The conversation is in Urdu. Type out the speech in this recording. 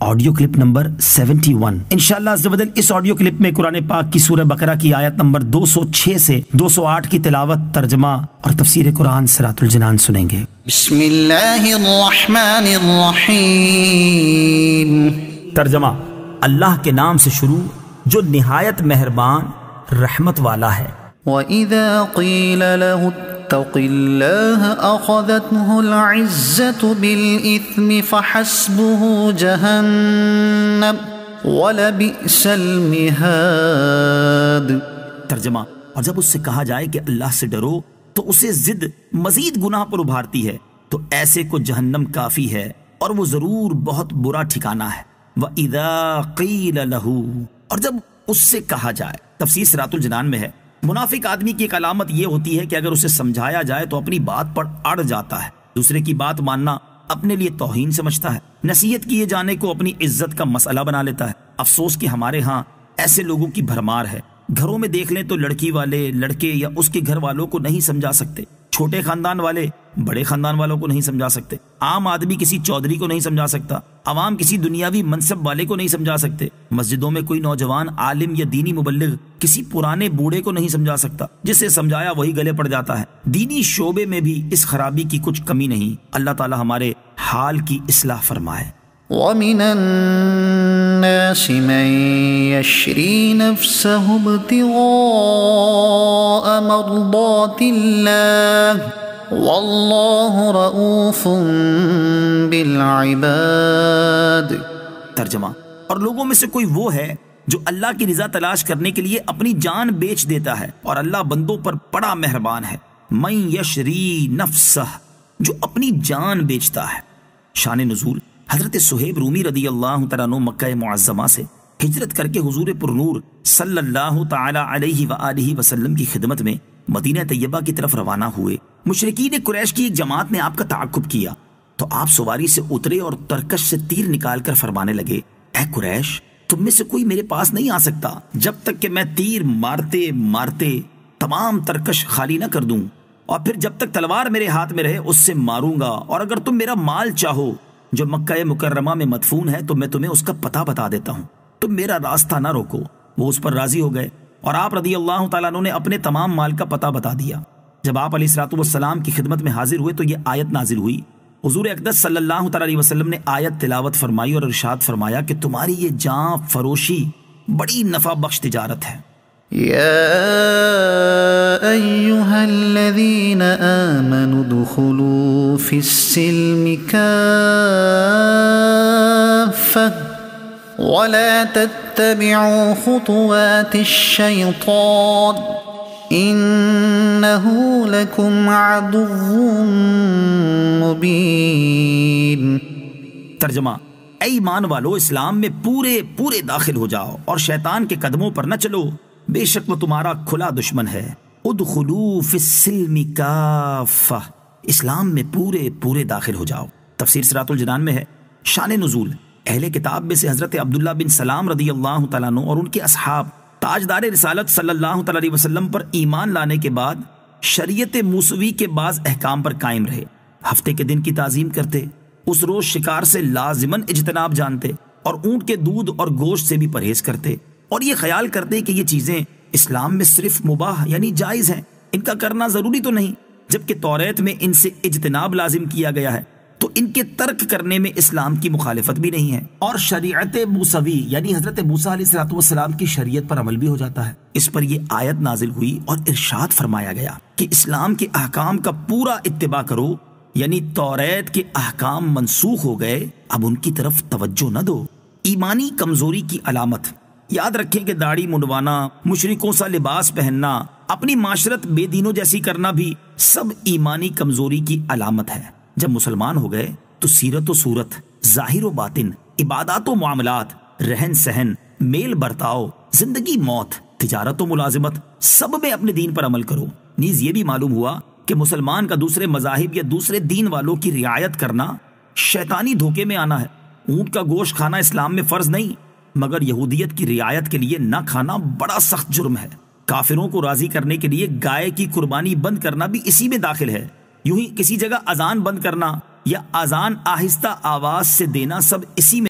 Audio clip number 71۔ انشاءاللہ عز و جل اس آڈیو کلپ میں قرآن پاک کی سورہ بقرہ کی آیت نمبر 206 سے 208 کی تلاوت، ترجمہ اور تفسیر قرآن صراط الجنان سنیں گے۔ بسم اللہ الرحمن الرحیم۔ ترجمہ: اللہ کے نام سے شروع جو نہایت مہربان رحمت والا ہے۔ وَإِذَا قِيلَ لَهُ اتَّقِ اللَّهَ أَخَذَتْهُ الْعِزَّةُ بِالْإِثْمِ فَحَسْبُهُ جَهَنَّمُ وَلَبِئْسَ الْمِهَادُ۔ ترجمہ: اور جب اس سے کہا جائے کہ اللہ سے ڈرو تو اسے ضد مزید گناہ پر ابھارتی ہے، تو ایسے کو جہنم کافی ہے اور وہ ضرور بہت برا ٹھکانہ ہے۔ وَإِذَا قِيلَ لَهُ، اور جب اس سے کہا جائے، تفسیر صراط الجنان میں ہے، منافق آدمی کی ایک علامت یہ ہوتی ہے کہ اگر اسے سمجھایا جائے تو اپنی بات پر اڑ جاتا ہے، دوسرے کی بات ماننا اپنے لیے توہین سمجھتا ہے، نصیحت کیے جانے کو اپنی عزت کا مسئلہ بنا لیتا ہے۔ افسوس کہ ہمارے ہاں ایسے لوگوں کی بھرمار ہے۔ گھروں میں دیکھ لیں تو لڑکی والے لڑکے یا اس کے گھر والوں کو نہیں سمجھا سکتے، چھوٹے خاندان والے بڑے خاندان والوں کو نہیں سمجھا سکتے، عام آدمی کسی چودھری کو نہیں سمجھا سکتا، عوام کسی دنیاوی منصب والے کو نہیں سمجھا سکتے، مسجدوں میں کوئی نوجوان عالم یا دینی مبلغ کسی پرانے بوڑھے کو نہیں سمجھا سکتا، جسے سمجھایا وہی گلے پڑ جاتا ہے۔ دینی شعبے میں بھی اس خرابی کی کچھ کمی نہیں۔ اللہ تعالی ہمارے حال کی اصلاح فرمائے۔ وَمِنَ النَّاسِ مَن يَشْرِي نَفْسَهُ ابْتِغَاءَ مَرْضَاتِ اللَّهِ وَاللَّهُ رَءُوفٌ بِالْعِبَادِ۔ ترجمہ: اور لوگوں میں سے کوئی وہ ہے جو اللہ کی رضا تلاش کرنے کے لیے اپنی جان بیچ دیتا ہے، اور اللہ بندوں پر بڑا مہربان ہے۔ من یشری نفسہ، جو اپنی جان بیچتا ہے۔ شان نزول: حضرت صہیب رومی رضی اللہ تعالیٰ عنہ مکہ معظمہ سے ہجرت کر کے حضور پر نور صلی اللہ تعالی علیہ وآلہ وسلم کی خدمت میں مدینہ طیبہ کی طرف روانہ ہوئے۔ مشرکین قریش کی ایک جماعت نے آپ کا تعاقب کیا تو آپ سواری سے اترے اور ترکش سے تیر نکال کر فرمانے لگے: اے قریش، تم میں سے کوئی میرے پاس نہیں آ سکتا جب تک کہ میں تیر مارتے مارتے تمام ترکش خالی نہ کر دوں، اور پھر جب تک تلوار میرے ہاتھ میں رہے اس سے ماروں گا، اور اگر تم میرا مال چاہو جو مکہ مکرمہ میں مدفون ہے تو میں تمہیں اس کا پتہ بتا دیتا ہوں، تم میرا راستہ نہ روکو۔ وہ اس پر راضی ہو گئے اور آپ رضی اللہ تعالیٰ عنہ نے اپنے تمام مال کا پتہ بتا دیا۔ جب آپ علیہ الصلوۃ والسلام کی خدمت میں حاضر ہوئے تو یہ آیت نازل ہوئی۔ حضور اقدس صلی اللہ تعالیٰ علیہ وسلم نے آیت تلاوت فرمائی اور ارشاد فرمایا کہ تمہاری یہ جاں فروشی بڑی نفع بخش تجارت ہے۔ یا ایہا الذین آمنوا ادخلوا فی السلم کافہ ولا تتبعوا خطوات الشیطان انہ لکم عدو مبین۔ ترجمہ: اے ایمان والو، اسلام میں پورے داخل ہو جاؤ اور شیطان کے قدموں پر نہ چلو، بے شک وہ تمہارا کھلا دشمن ہے۔ ادخلوا فی السلم کافہ، اسلام میں پورے داخل ہو جاؤ۔ تفسیر صراط الجنان میں ہے۔ شان نزول: اہل کتاب میں سے حضرت عبداللہ بن سلام رضی اللہ تعالیٰ عنہ اور ان کے اصحاب تاجدار رسالت صلی اللہ تعالیٰ علیہ وسلم پر ایمان لانے کے بعد شریعت موسوی کے بعض احکام پر قائم رہے۔ ہفتے کے دن کی تعظیم کرتے، اس روز شکار سے لازماً اجتناب جانتے، اور اونٹ کے دودھ اور گوشت سے بھی پرہیز کرتے، اور یہ خیال کرتے کہ یہ چیزیں اسلام میں صرف مباح یعنی جائز ہیں، ان کا کرنا ضروری تو نہیں، جبکہ توریت میں ان سے اجتناب لازم کیا گیا ہے، تو ان کے ترک کرنے میں اسلام کی مخالفت بھی نہیں ہے، اور شریعت موسوی یعنی حضرت موسیٰ علیہ السلام کی شریعت پر عمل بھی ہو جاتا ہے۔ اس پر یہ آیت نازل ہوئی اور ارشاد فرمایا گیا کہ اسلام کے احکام کا پورا اتباع کرو، یعنی توریت کے احکام منسوخ ہو گئے، اب ان کی طرف توجہ نہ دو۔ ایمانی کمزوری کی علامت: یاد رکھیں کہ داڑھی منڈوانا، مشرکوں سا لباس پہننا، اپنی معاشرت بے دینوں جیسی کرنا بھی سب ایمانی کمزوری کی علامت ہے۔ جب مسلمان ہو گئے تو سیرت و صورت، ظاہر و باطن، عبادات و معاملات، رہن سہن، میل برتاؤ، زندگی موت، تجارت و ملازمت، سب میں اپنے دین پر عمل کرو۔ نیز یہ بھی معلوم ہوا کہ مسلمان کا دوسرے مذاہب یا دوسرے دین والوں کی رعایت کرنا شیطانی دھوکے میں آنا ہے۔ اونٹ کا گوشت کھانا اسلام میں فرض نہیں، مگر یہودیت کی رعایت کے لیے نہ کھانا بڑا سخت جرم ہے۔ کافروں کو راضی کرنے کے لیے گائے کی قربانی بند کرنا بھی اسی میں داخل ہے۔ یوں ہی کسی جگہ اذان بند کرنا یا اذان آہستہ آواز سے دینا سب اسی میں